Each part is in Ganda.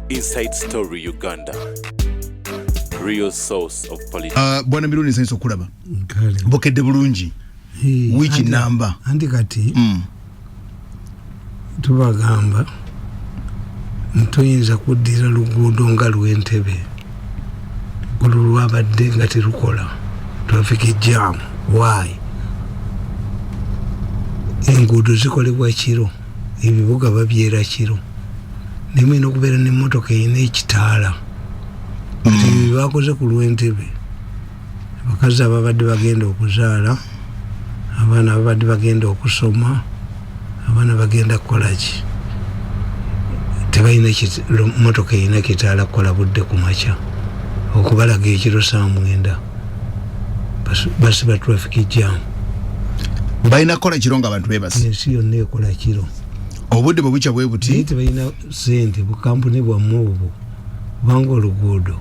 Inside Story Uganda. Real source of politics. Bwana Mirundi senso kulaba. Bokedde bulungi. Which number? Andi kati. Tubagamba. Ntoyinza kuddira luguudo nga lw'Entebbe. Olulwabadde nga terukola. Traffic jam. Why? Enguudo zikolebwa kiro. Ebibuga babyera kiro. Nimwe n'okubeera n'emmotoka eyina ekitaala. Ebi bakoze ku lw'Entebbe. Abakazi ababadde bagenda okuzaala, abaana ababadde bagenda okusoma, abaana bagenda kukola ki? Tebalina mmotoka eyina kitaala kukola budde ku makya. Okubalaga ekiro 9:00. Basiba traffic jam. Balina kukola kiro nga abantu beebase. Ensi yonna ekola kiro. Obudde bwe bukya bwe buti. Tebalina ssente bukampuni bwammwe obwo. Kubanga oluguudo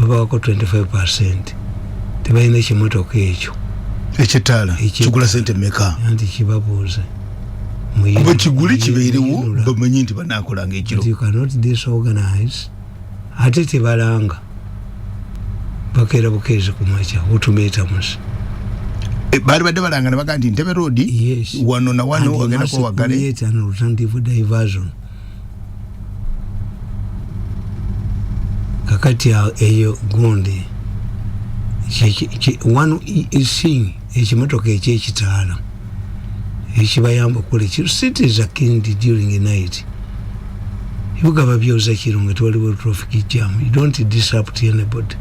babawako 25%. Tebalina ekimotoka ekyo. Ekitaala kigula ssente mmeka? Anti kibabuuze. Bwe kiguli kibeerewo bamanyi nti banaakolanga ekiro. You cannot disorganize. Ate tebalanga. Bakeera bukeezi ku makya. Utumeeta musi. Bali badde balanga ne baga nti Ntebbe Road wano na wano wagenda kwa wagale. An alternative diversion. Kakati eyo gundi one is seeing ekimotoka ekyekitaala ekibayamba okukola ekiro. Cities are killed during the night. Ebibuga babyoza kiro nga tewaliwo traffic jam. You don't disrupt anybody.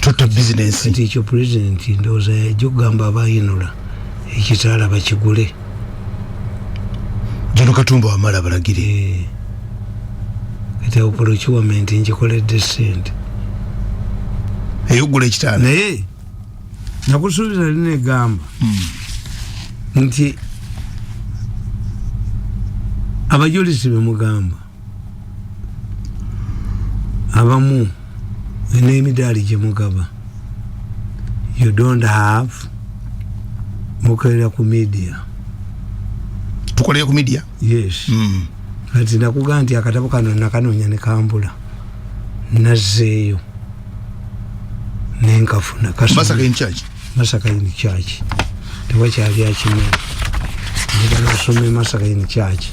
Total business. Kati ekyo president ndowooza yajja okugamba abayinula ekitaala bakigule. Jeno Katumba wamala balagire. Kati awo procurement ngikoledde ssente. Eyogula ekitaala. Naye nakusuubiza lina egamba nti abajulizi be mugamba abamu n'emidaali gye mugaba you don't have mukolera ku media. Tukolera ku media? Yes. Kati nakugamba nti akatabo kano nakanoonya ne kambula nazzeeyo nenkafuna Masaka in church. Masaka in church tewakyali akimanyi njagala osome Masaka in church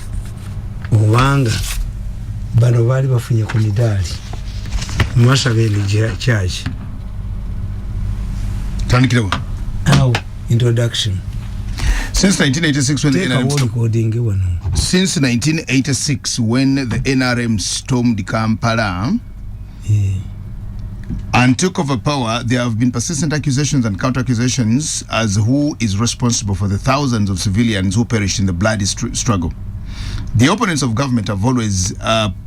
obanga bano baali bafunye ku midaali Masaka in church. Tandikirawo. Awo introduction. Since 1986 when the NRM since 1986 when the NRM stormed Kampala and took over power, there have been persistent accusations and counter-accusations as who is responsible for the thousands of civilians who perished in the bloody struggle. The opponents of government have always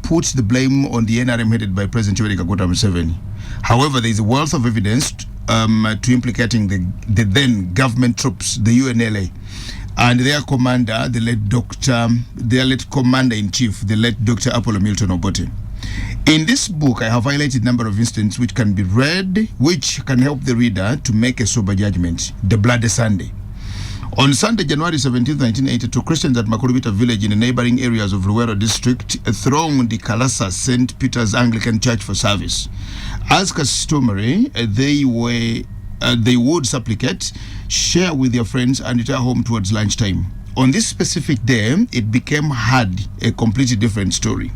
put the blame on the NRM headed by President Yoweri Kaguta Museveni. However, there is a wealth of evidence to implicating the then government troops, the UNLA, and their commander, their late commander-in-chief, the late Dr. Apollo Milton Obote. In this book, I have highlighted a number of instances which can be read, which can help the reader to make a sober judgment. The Bloody Sunday. On Sunday, January 17, 1982, Christians at Makurubita village in the neighboring areas of Luwero district thronged the Kalasa St. Peter's Anglican Church for service. As customary, they would supplicate, share with their friends, and return home towards lunchtime. On this specific day, it became a completely different story.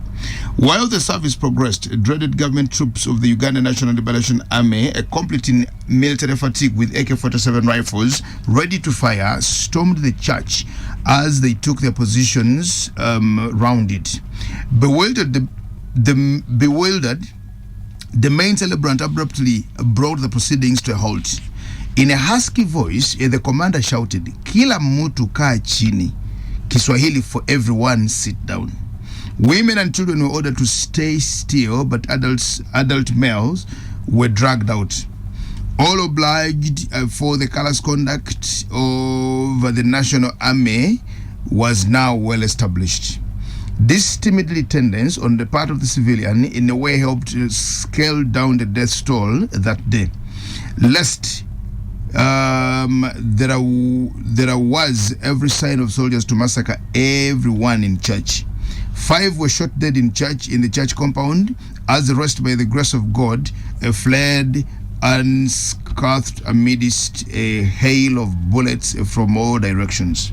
While the service progressed, dreaded government troops of the Uganda National Liberation Army, complete in military fatigue with AK-47 rifles, ready to fire, stormed the church as they took their positions round it. Bewildered, the main celebrant abruptly brought the proceedings to a halt. In a husky voice, the commander shouted, "Kila mtu kaa chini. Kiswahili for everyone, sit down." Women and children were ordered to stay still, but adult males were dragged out. All obliged for the callous conduct of the National Army was now well established. This timidly tendency on the part of the civilian in a way helped scale down the death toll that day. Lest there was every sign of soldiers to massacre everyone in church. 5 were shot dead in the church compound, as the rest, by the grace of God, fled unscathed amidst a hail of bullets from all directions.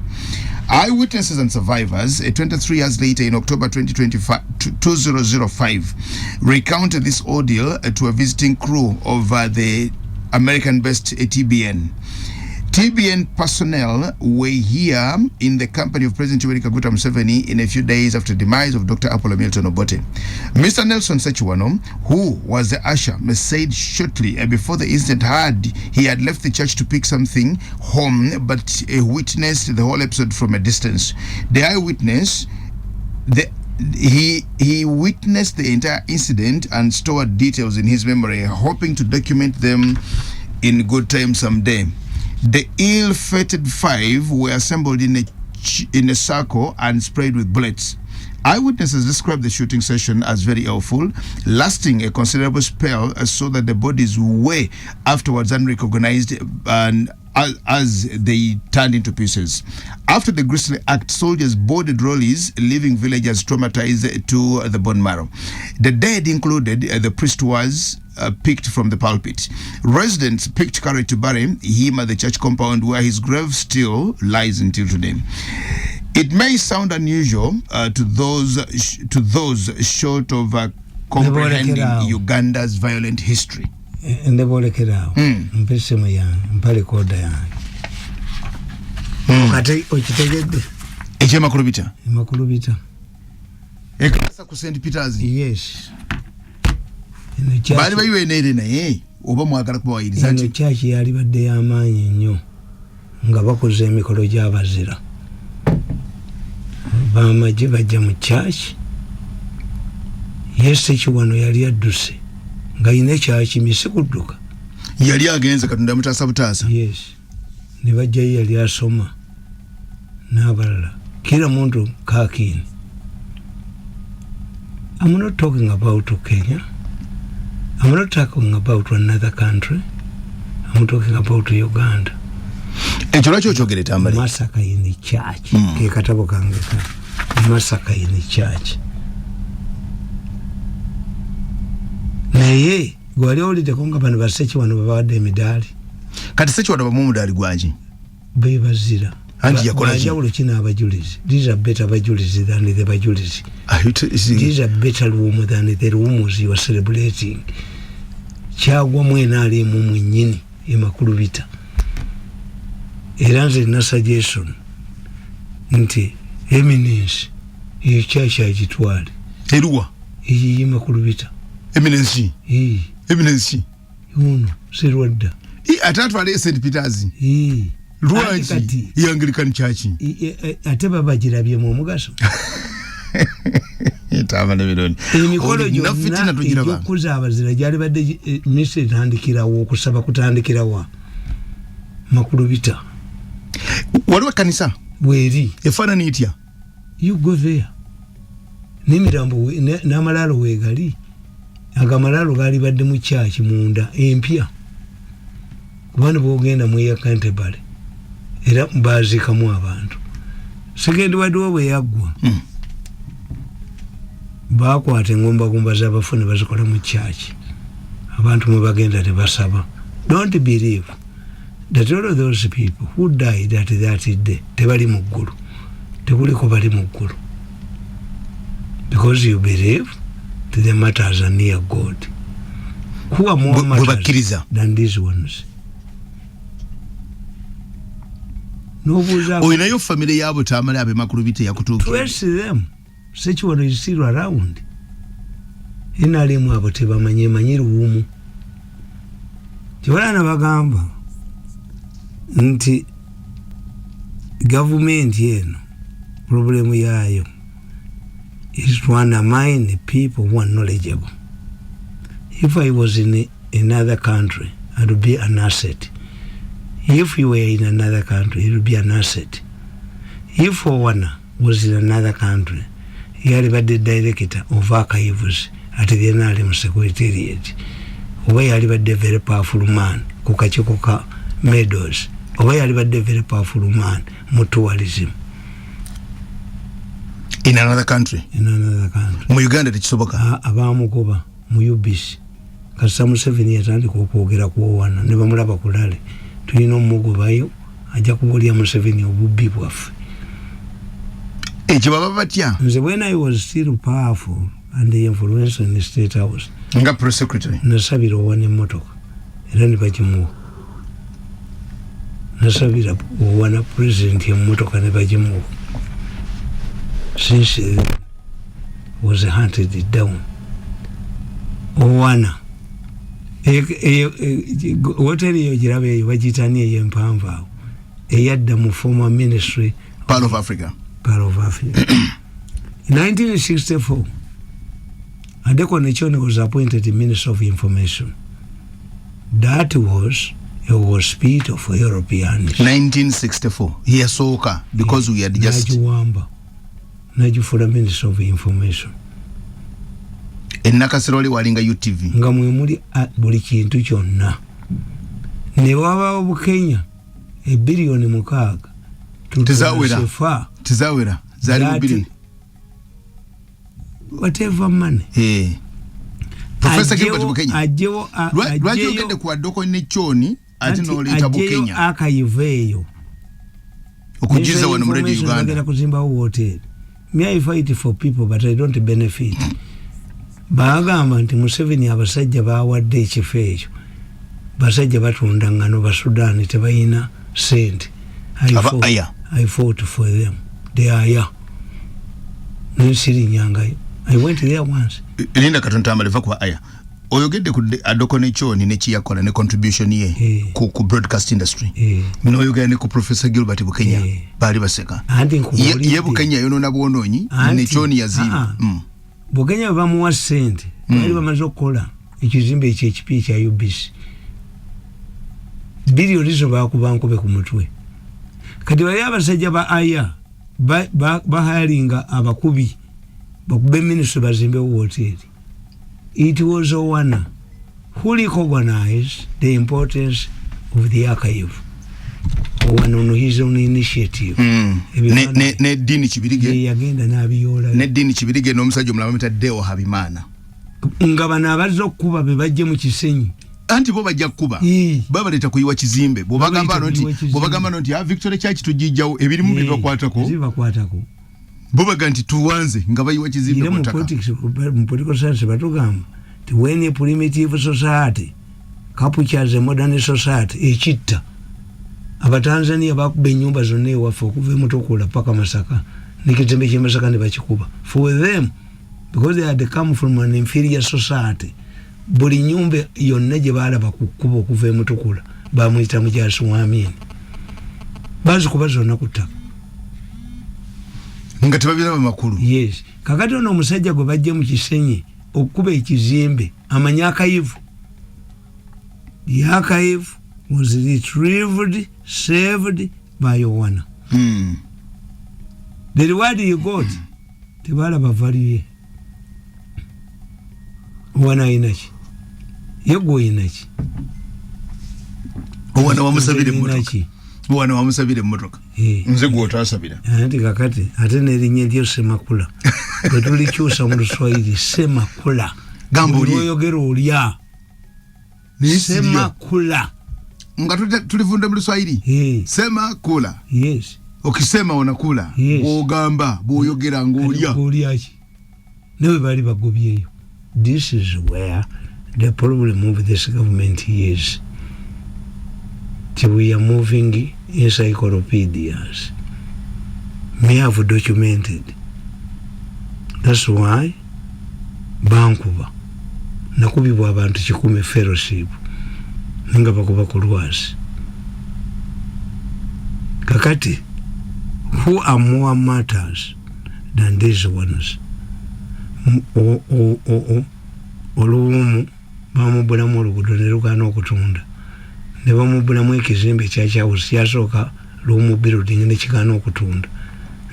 Eyewitnesses and survivors, 23 years later in October 2005, recounted this ordeal to a visiting crew of the American-based TBN. TBN personnel were here in the company of President Yoweri Kaguta Museveni in a few days after the demise of Dr. Apollo Milton Obote. Mr. Nelson Sechiwano, who was the usher, said shortly before the incident he had left the church to pick something home, but witnessed the whole episode from a distance. The eyewitness, he witnessed the entire incident and stored details in his memory, hoping to document them in good time someday. The ill-fated 5 were assembled in a circle and sprayed with bullets. Eyewitnesses described the shooting session as very awful, lasting a considerable spell, so that the bodies were afterwards unrecognized as they turned into pieces. After the grisly act, soldiers boarded lorries, leaving villagers traumatized to the bone marrow. The dead included the priest was picked from the pulpit. Residents picked courage to bury him at the church compound, where his grave still lies until today. It may sound unusual to those short of comprehending Uganda's violent history. Yes. Bali bayiwenere naye oba mwagala kubawayiriza nti church yali badde y'amaanyi nnyo nga bakoze emikolo gy'abazira. Bamagye bajja mu church. Yesu Kiwano yali adduse nga yina church misi kudduka. Yali agenze Katonda mutaasa butaasa. Yes. Ne bajjayo yali asoma n'abalala. Kila muntu kaakini. I'm not talking about Kenya. I'm not talking about another country. I'm talking about Uganda. Massacre in the church. Massacre in the church. Naye gwali olide konga bano basechi wano bawadde emidali. Kati sechi wano bamu mudali gwaji. Bebazira. Anji yakola ki? Bajawulo kina abajulizi. These are better bajulizi than the bajulizi. These are better room than the rooms you are celebrating. Chagwa mwena ali mu mwenyini emakulu bita. Era nze na suggestion nti eminence iyi church agitwale. Eruwa? Iyi makulu bita. Eminence? Eminence? Guno sirwadda. Atatwale St. Peter's. Lwaki Anglican Church. Ate babagirabye mu mugaso. Tamale Mirundi. Emikolo gyonna okukuza abazira gyali badde ministry tandikirawo okusaba kutandikirawa. Makulu bita. Waliwo kanisa? Bweri. Efaanana etya? You go there. N'emirambo n'amalalo weegali. Agamalalo gaali badde mu church munda empya. Kubanga bwogenda mu ya Canterbury. Era baazikamu abantu. Second ward bwe yaggwa. Bakwata engomba z'abafune bazikola mu church. Abantu mwe bagenda tebasaba. Don't believe that all of those people who died at that day tebali mu ggulu. Tekuliko bali mu ggulu. Because you believe that the matters are near God. Who are more matters than these ones? Oyinayo family yabo Tamale abe makulu bite yakutuuka. Trace them. Such one is still around. Inalimu abo tebamanye manyiru wumu. Tiwala bagamba nti government yeno problem yayo is to undermine the people who are knowledgeable. If I was in another country, I would be an asset. If you were in another country, it would be an asset. If Owana was in another country, he had been the director of archives at the NRM Secretariat. Oba yali badde very powerful man ku kakiiko ka Meadows. Oba yali badde very powerful man mu tourism. in another country. Mu Uganda tekisoboka. Abamugoba mu UBC. Kasa Museveni yatandika okwogera kuwana ne bamulaba kulale. Tulina omugobayo ajja kubulya Museveni obubbi bwaffe. Ekyo baba batya? Nze when I was still powerful and the influence in the State House. Nga press secretary. Nasabira owane emmotoka. Era ne bagimuwa. Nasabira owana president emmotoka ne bagimuwa. Since was hunted down. Owana. Hoteli yo jirabe yo bagitaniye yempamva. Eyadda mu former ministry. Part of Africa. In 1964, Adeko Nechone was appointed the Minister of Information. That was a speed of Europeans. 1964. Here soka because we had just Naju for the Minister of Information. Enakasiroli walinga UTV. Nga mwemuli buli kintu kyonna. Ne waba mu Kenya $1 billion. Tizawera. Zali mu billion. Whatever money. Professor Gilbert Bukenya. Lwaki ogende ku Adoko ne Choni ati no leta Bukenya. Akayiveeyo. Okujiza wano mu Radio Uganda. Ngenda kuzimba hotel. Me I fight for people but I don't benefit. Bagamba nti Museveni abasajja bawadde ekifo ekyo. Basajja batunda ngano ba Sudan tebayina sente. I fought for them. They are here. Nsiri nyangayo. I went there once. Linda Katontamale va kwa aya. Oyogedde ku Adoko ne Choni ne chiyakola ne contribution ye ku broadcast industry. Mino oyogedde ku Professor Gilbert Bukenya bali baseka. Ye Bukenya yono nabwononyi ne Choni yazimba. Bukenya bamuwa sente. Bali bamaze okukola ekizimbe ekyekipi kya UBC. Billions zo bakubankube ku mutwe. Kati bali abasajja ba aya bahalinga abakubi bakube minister bazimbe hotel. It was a one who recognized the importance of the archive. One on his own initiative. Ne dini Kibirige yagenda nabiyola. Ne dini Kibirige n'omusajja omulaba Deo Habimana. Ngabana abazo kuba be bajje mu Kisenyi. Anti bo bajja kuba baba leta kuyiwa kizimbe bo bagamba nti Victoria Church tujijjawo ebirimu bibakwatako bo baganti tuwanze nga bayiwa kizimbe kutaka mu political science batugamba ti when a primitive society captures a modern society ekitta abatanzania bakube ennyumba zonna ewaffe okuva emutokola paka Masaka n'ekitembe ky'Masaka ne bakikuba for them because they had come from an inferior society. Buli nyumba yonna gye balaba ku kkubo okuva emutukula bamuyita mujaasi w'Amin. Bazikuba zonna ku ttaka. Nga tebabiraba makulu. Yes. Kakati ono omusajja gwe bajje mu Kisenyi okukuba ekizimbe amanya akayivu. The archive was retrieved, saved by Owana. The reward you got tebalaba value. Owana inaki. Yego inaki. Owana wamusabire mmotoka. Owana wamusabire mmotoka. Nze gwo asabira. Ati kakati ate nerinye lyo Semakula. Bwe tulikyusa mu Luswayiri Semakula. Gambo oli. Oyogera olya. Semakula. Nga tulivunda mu Luswayiri. Semakula. Yes. Okisema onakula. Yes. Bwogamba bw'oyogera ng'olya. Olya ki. Newe bali bagobyeyo. This is where the problem of this government is. We are moving encyclopedias. Me have documented. That's why Bankuba nakubibwa abantu 10 fellowship ninga bakuba ku lwasi. Kakati, who are more matters than these ones? Olumu bamubulamu oluguudo ne lugaana okutunda ne bamubulamu ekizimbe kyasooka lumu building ne kigaana okutunda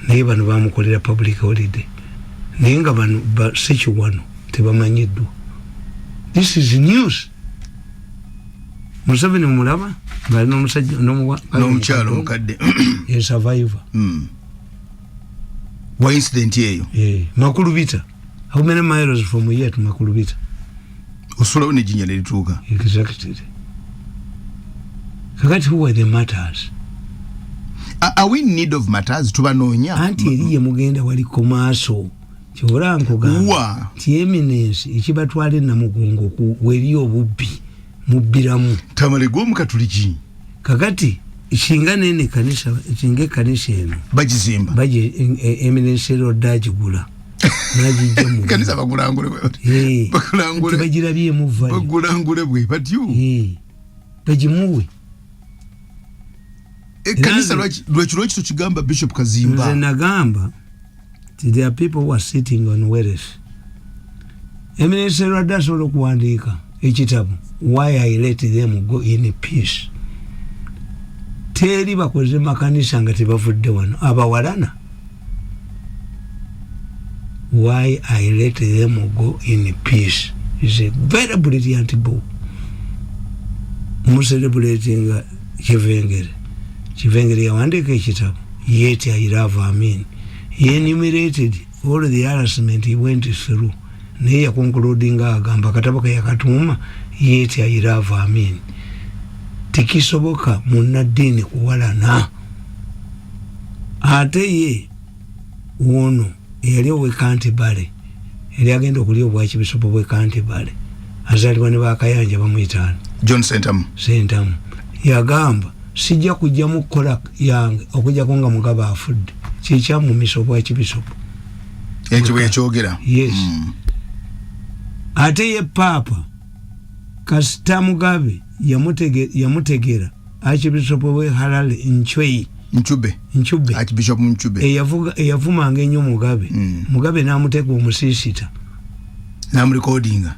naye bano bamukolera public holiday naye nga bano Sekiwano tebamanyiddwa. This is news. Museveni mulaba ng'alina omusajja n'omukyalo omukadde a survivor. wa incident yeyo Makulubita. How many miles from here to Makulubita? Usula ne jinya lituka. Exactly. Kakati who were the matters? Are we in need of matters tubanonya? Anti eriye mugenda wali komaso. Choranko gamba. Ti eminence ikibatwale na mugongo ku weri obubbi mubiramu. Tamale gomu katuliki. Kakati ishinga nene kanisa chinge kanisa eno. Bajizimba. Baje eminence ro dajigula. Najijjamu. Kanisa bagulangule bwe. Bagulangule. Bajirabye muvali. Bagulangule bwe but you. Bajimuwe. Kanisa lwekiro kigamba Bishop Kazimba. Nze nagamba there are people who are sitting on wealth. Eminence ro dasobola okuwandiika ekitabu why I let them go in peace. Teri bakoze makanisa nga tebavudde wano abawalana. Why I let them go in peace is a very brilliant book. Celebrating Chivengere yawandika ekitabu yet I love Amin. He enumerated all the harassment he went through. Neya concluding agamba katabo ke yakatuma yet I love Amin. Tikisoboka munadini kuwalana. Ate ye wono yali we Kantibale. Yali agenda okulya obwakibisopo bwe Kantibale. Azaliwa ne bakayanja bamuyitana. John Sentamu. Yagamba sijja kujja mu kola yange okujja konga Mugabe afudde. Kikya mu misopo ekibisopo. Ekyo ekyogera. Yes. Ate ye papa Kasita Mugabe yamutegera akibisopo we Harare Nchube Archbishop Nchube eyavumanga ennyo Mugabe. Mugabe n'amutega omusisita n'amurecordinga.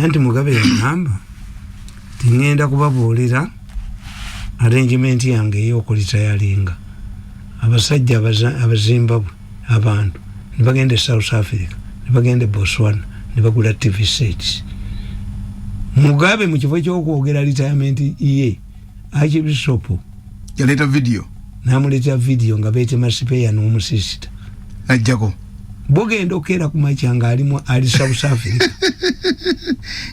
Anti Mugabe yagamba tingenda kubabuulira arrangement yange ey'okulitayalinga abasajja abazimbabwe abantu ne bagenda South Africa ne bagenda Botswana ne bagula TV sets. Mugabe mu kifo ky'okwogera retirement ye Archbishop yaleta video n'amuleta video nga beete masipeya n'omusisita ajjako bogenda okera ku machanga ali South Africa.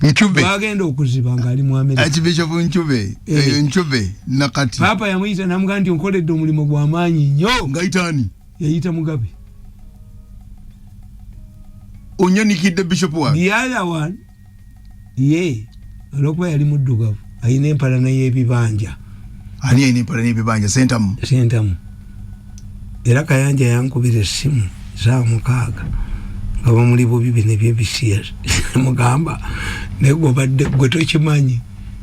Nchube bagenda okuziba nga ali mu America. Archbishop Nchube nakati papa yamuyita namugamba nti onkoledde omulimu gw'amaanyi nnyo. Ngaitani yayita Mugabe onyanikidde Bishop wa the other one olwokuba yali muddugavu ayina empalana y'ebibanja. Ani ayina empalana y'ebibanja? Sentamu. Era Kayanja yankubira essimu saa 6 nga bamuli bubi bino ebyebisiya mugamba naye gobadde gwe tokimanyi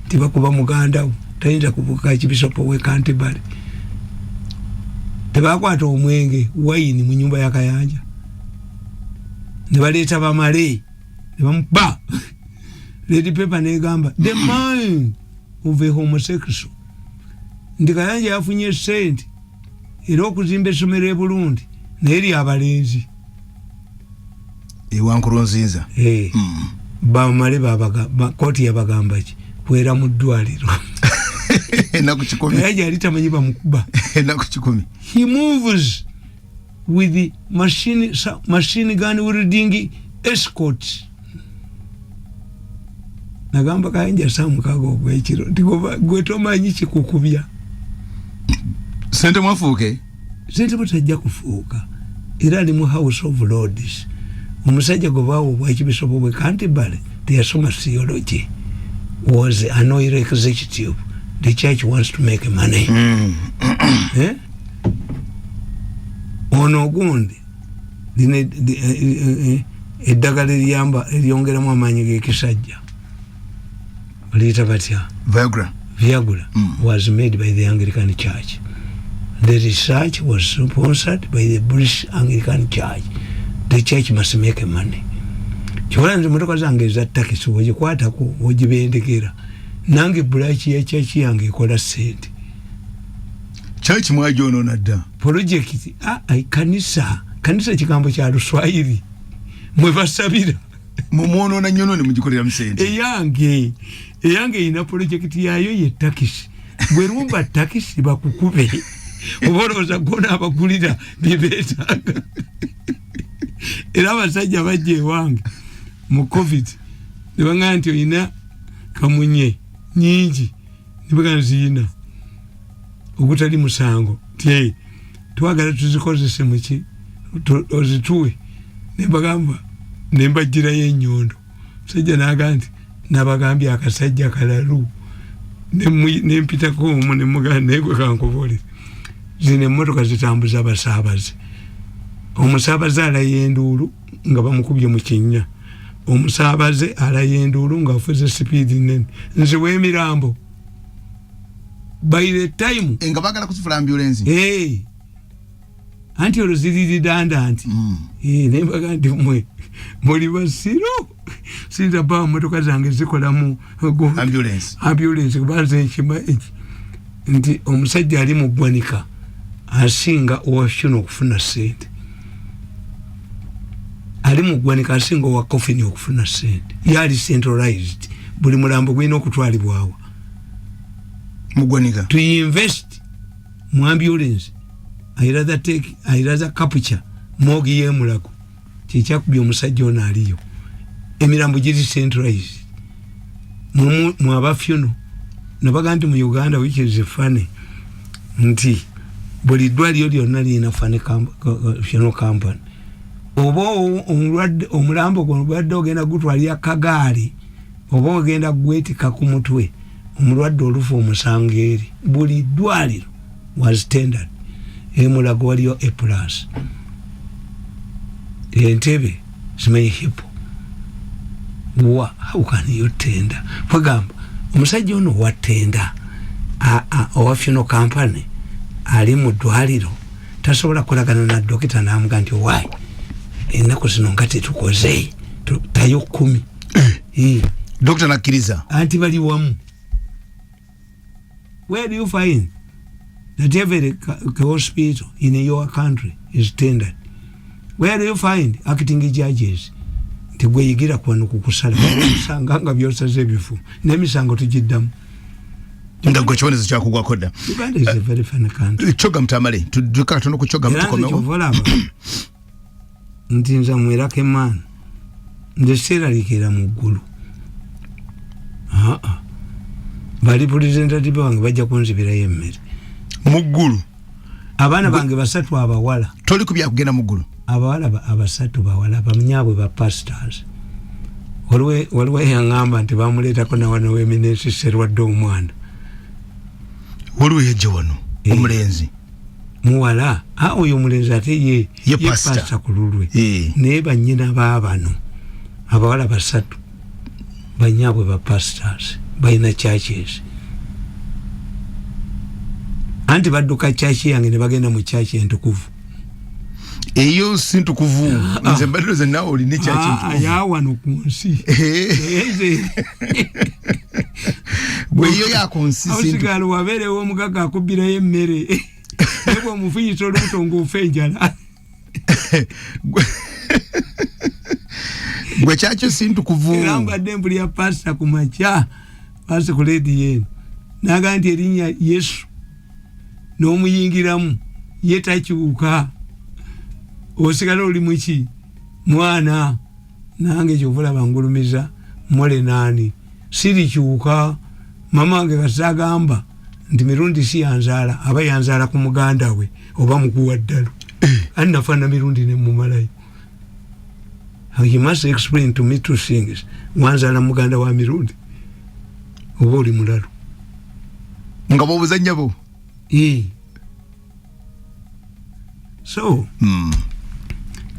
tibakuba muganda wo tayinza kubuuka ekibisopo we Kantibale. Tebakwata omwenge wayini mu nyumba ya Kayanja ne baleeta bamale ne bamuba Lady Pepper negamba the mind of a homosexual. Ndi Kayanja yafunye sente era okuzimba essomero e Burundi neri abalenzi ewankurunzinza bamale koti yabagamba ki kwera mu ddwaliro enaku 10 Kayanja yali tamanyi bamukuba enaku 10. He moves with the machine gun wielding escorts. Nagamba Kayanja saa 6 ogw'ekiro gwe tomanyi kikukubya. Sente mwafuuke sente butajja kufuuka era ali mu House of Lords. Omusajja gobaawo obwekibisopo bwe Kantibale teyasoma theology was an oil executive. The church wants to make money. Ono gundi eddagala eryongeramu amaanyi g'ekisajja baliyita batya Viagra was made by the Anglican Church. The research was sponsored by the British Anglican Church. The church must make money. Kyola nze motoka zange eza takisi ogikwatako ogibendekera nange branch ya church yange ekola sente. Church mwajono nadda project kanisa kigambo kya Luswahili mwe basabira mumwono na nyono ne mugikolera musente. eyange ina project yayo ye takisi bwerumba takisi bakukube oboloza gona abagulira bibetaga era abasajja bajje wange mu covid nebanga nti oyina kamunye nyingi nibaga nzina ogutali musango tie twagala tuzikozese muki ozituwe nebagamba nembajira y'ennyondo sajja naganti nabagambye akasajja kalalu nempitako omu nemugamba negwe kankobole zino emmotoka zitambuza abasaabaze omusaabaze alayenduulu nga bamukubye mu kinnya omusaabaze alayenduulu nga afuze sipiidi nene nze w'emirambo by the time nga bagala kusifula ambulance anti olwo ziri redundant nembaga nti muli basiru sinza bawa motoka zange zikolamu ambulance kubanze nkimanyi nti omusajja ali mu ggwanika asinga owafyuno okufuna sente ali mu ggwanika asinga owa coffin okufuna sente yali centralized buli mulambo gwina okutwalibwawo mu ggwanika to invest mu ambulance I rather capture mogi yemulago kikyakubye omusajja ono aliyo emirambo giri centralized mu abafyuno nabaga nti mu Uganda which is funny nti buli ddwaliro lyonna lirina funeral company oba omulambo gwo obadde ogenda gutwalira kagaali oba ogenda gwetika ku mutwe omulwadde olufu omusanga eri buli ddwaliro was tendered emulago waliyo A plus entebe simanyi hipo how can you tender pagamba omusajja ono watenda owa funeral company ali mu ddwaliro tasobola kulagana na dokita namuga nti why ennaku zino nga tetukoze tayo 10 dokita nakkiriza anti bali wamu. Where do you find that every hospital in your country is tendered? Where do you find acting judges? Tegweyigira kwano kukusala usanga nga byosaze bifu nemisango tujiddamu ndagwe chone zichakugwa koda. Uganda is a very funny country. Choga mtamale tuduka tono kuchoga mtukomewo ntinza mwirake man ndesera likira mugulu bali representative wange bajja kunzibira yemmere mugulu abana bange basatu abawala toli kubya kugenda mugulu abawala abasatu bawala bamnyabwe ba pastors walwe yangamba nti bamuleta ko na wana weminesi serwadde omwana walwe yeje wano omulenzi muwala oyo omulenzi ate ye pastor kululwe ne banyina babano abawala basatu banyabwe ba pastors bayina churches anti badduka church yange ne bagenda mu church entukuvu eyo sintukuvu nze mbadde ze nawo oli ne church entukuvu yawano kunsi bweyo yakunsi sintu wabere wo mugaga akubira yemmere nebo mufinyito lutongo ufenjala gwe chacho sintukuvu ramba dembuli ya pasta kumacha pasta kuledi yenu naganti erinya Yesu no muyingiramu yetakyuka osigala oli muki mwana nange kyovula bangulumiza mole nani siri kyuka mama wange kasagamba nti Mirundi si yanzala aba yanzala ku muganda we oba mukuwa ddalo annafana Mirundi ne mumalayo. He must explain to me two things. Wanzala muganda wa Mirundi oba oli mulalo nga bobuzanya bo so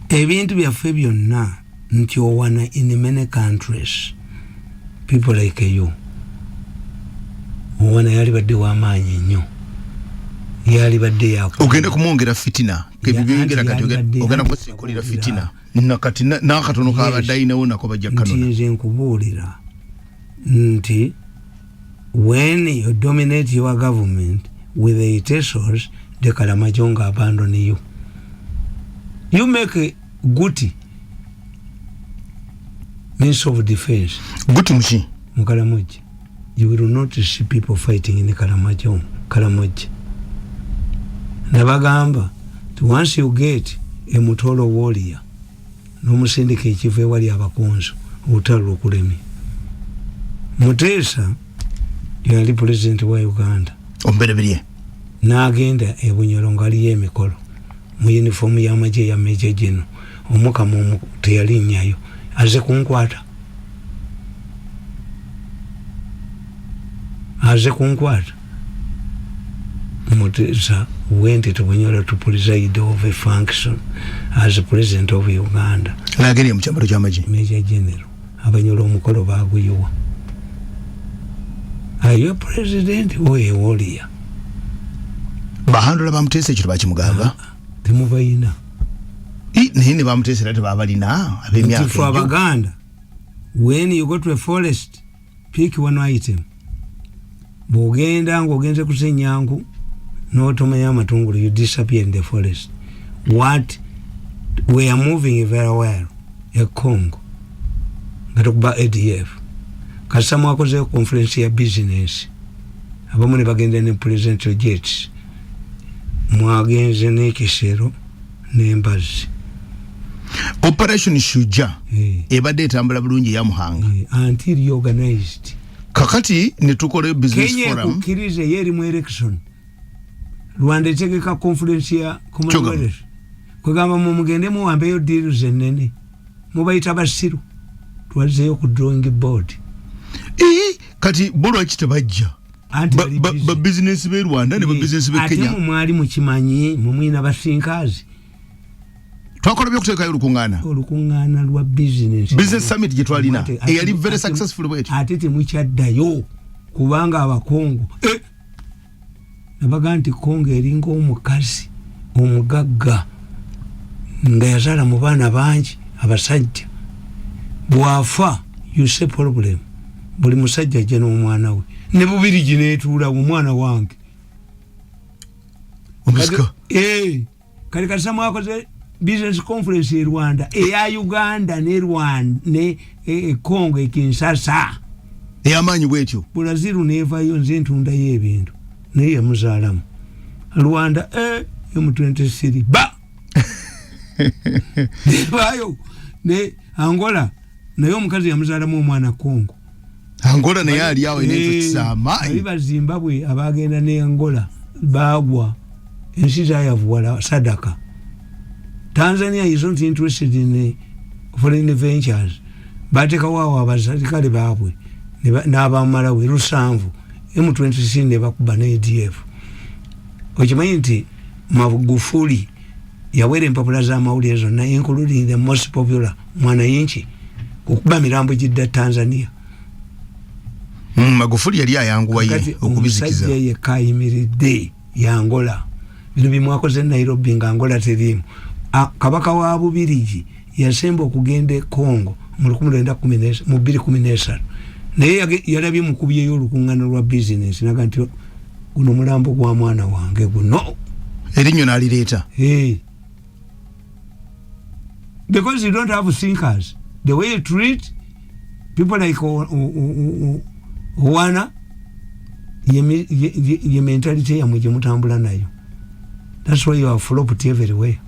ebintu byaffe byonna nti owana in many countries people like you owana yali badde w'amaanyi nnyo yali badde yakho ogenda kumwongera fitina kebibingira kati ogenda kusikulira fitina nakati nakatono kabadde ayinawo nako bajja kanona nti nkubuulira nti when you dominate your government with the itesors the Kalamajonga abandon you. You make a guti means of defense. Guti mushi Mukalamoji. You will not see people fighting in the Kalamoji. Nabagamba, once you get a Mutolo warrior, n'omusindika ekiva ewali abakonzo olutalo okulemye. Mutesa yali president wa Uganda ombereberye n'agenda e Bunyoro ng'aliyo emikolo mu uniform y'amagye ya Major General Omukamu teyali nnyayo aze kunkwata Mutesa went to Bunyoro to preside over a function as president of Uganda. N'agenda mu kyambalo ky'amagye Major General Abanyoro omukolo baaguyuwa. Are you a president or a warrior? Bahandula bamutesa ekyo bakimugamba temubayina nini bamutesera tebabalina ab'emyaka for Abaganda. When you go to a forest, pick one item. Bogenda ngogenze kusenyangu n'otomanya amatungulu, you disappear in the forest. What we are moving very well, a Congo ngatukuba ADF kasama wakoze conference ya business abamu ne bagenda ne presidential jets mwagenze n'ekisero n'embazi. Operation Shuja ebadde etambula bulungi ya Muhanga until organized kakati ne tukola business Kenya forum kukirize yeri mu election Rwanda etegeka conference ya Commonwealth kugamba mu mugende mu wambeyo deals ennene mubayita basiru twazeyo ku drawing board kati bolo ekitebajja ba business be Rwanda ne ba business be Kenya ate mwali mukimanyi mumwina basinkazi twakola byokuteekayo olukungana lwa business summit gye twalina eyali very successful bweti ate temukyaddayo kubanga abakongo nabaga nti Kongo eringa omukazi omugagga nga yazala mu baana bangi abasajja bwafa you say problem buli musajja ajja n'omwana we ne bubiri gineetuula omwana wange omusika kali kasama wakoze business conference e Rwanda eya Uganda ne Rwanda ne Congo e Kinshasa eyamanyi bwetyo Brazil nevayo nze ntunda y'ebintu naye muzaalamu Rwanda M23 ba nevayo ne Angola naye omukazi yamuzaalamu omwana Congo Angola naye ali awo n'ekisama aliba Zimbabwe abagenda ne Angola bagwa ensi zayavuwala sadaka. Tanzania is not interested in foreign ventures. Batekawo abasirikale baabwe n'abamalawi lusanvu M23 ne bakuba ne ADF. Okimanyi nti Magufuli yawera empapula z'amawulire zonna including the most popular Mwananchi okuba mirambo gidda Tanzania. Magufuli yali ayanguwaye okubizikiza. Omusajja ye kayimiridde ya Angola. Bino bimwakoze Nairobi nga Angola terimu. Kabaka wa Bubirigi yasemba okugenda Congo mu 2013 naye yalabye mukubyeyo olukungana lwa business naga nti guno mulambo gwa mwana wange guno erinyo nalireeta because you don't have thinkers the way you treat people like Owana ye mentality ya muje mutambula nayo. That's why you are flopped everywhere.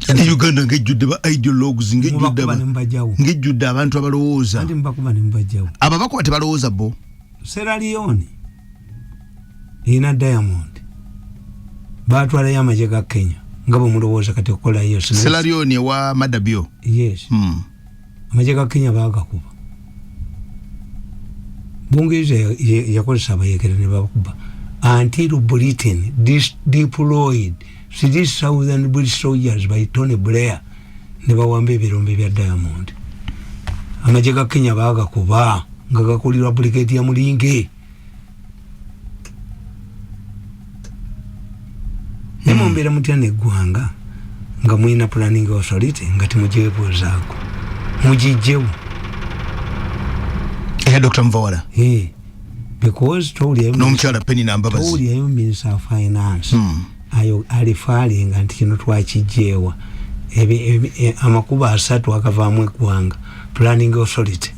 Andi Uganda ngejjudde ba ideologues ngejjudde abantu abalowooza andi mbakuba ne mbajjawo ababakuba tebalowooza bo. Sierra Leone ina Diamond batwala y'amagye ga Kenya nga bwe mulowooza kati okukola iyo Sierra Leone wa Madabio. Yes. Amagye ga Kenya baagakuba Bungereza yakozesa abayekera ne bakuba until Britain deployed 3,000 British soldiers by Tony Blair ne bawamba ebirombe bya Diamond. Amagye ga Kenya baagakuba nga gakulirwa brigade ya Mulinge. Nemumbera mutya neggwanga nga mwina planning authority nga temugyeboozaako mugijjewo. Dr. Mvawala. Because n'omukyala Penny Nambabazi. Towulyayo Minister of Finance. Ayo alifalinga nti kino twakijjeewa. Amakuba 3 akavaamu eggwanga. Planning Authority.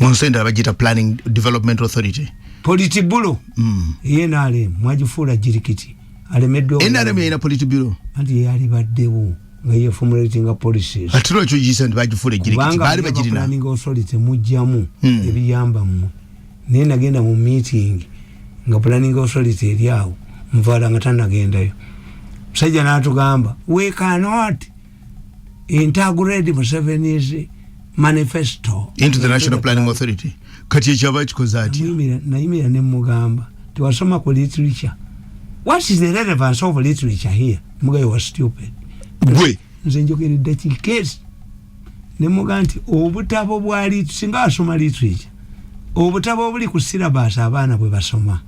Munsenda abagita Planning Development Authority. Politibulo. NRM mwagifuula jirikiti. Alemeddwa. NRM yina Politibulo. Anti yali baddewo. nga ye formulating policies atiro cho jisent bajifule jirikiti bali bajirina planning authority mujjamu ebiyamba mu nena genda mu meeting nga planning authority eriawo mvala ngatana gendayo sajja natugamba we cannot integrate Museveni's manifesto into the National Planning Authority kati chaba chikozati naimira ne mugamba tiwasoma ku literature. What is the relevance of literature here? Mugayo was stupid. Gwe nze njogeredde kikeesi ne muga nti obutabo bwali singa asoma literature obutabo obuli ku syllabus abaana bwe basoma